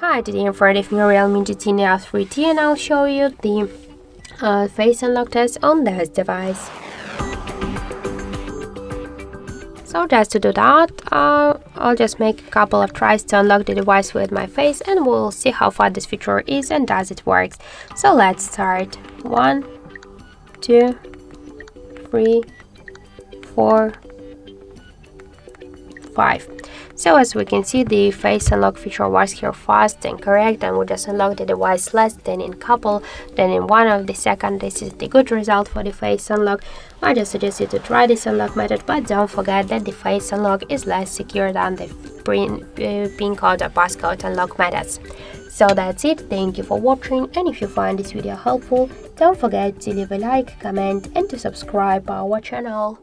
Hi, today in front of me Realme GT Neo 3T and I'll show you the face unlock test on this device. So just to do that, I'll just make a couple of tries to unlock the device with my face and we'll see how far this feature is and does it works. So let's start. 1, 2, 3, 4, 5. So as we can see, the face unlock feature works here fast and correct, and we just unlock the device less than in couple than in 1 of the second. This is the good result for the face unlock. I just suggest you to try this unlock method, but don't forget that the face unlock is less secure than the PIN code or passcode unlock methods. So that's it. Thank you for watching, and if you find this video helpful, don't forget to leave a like, comment and to subscribe our channel.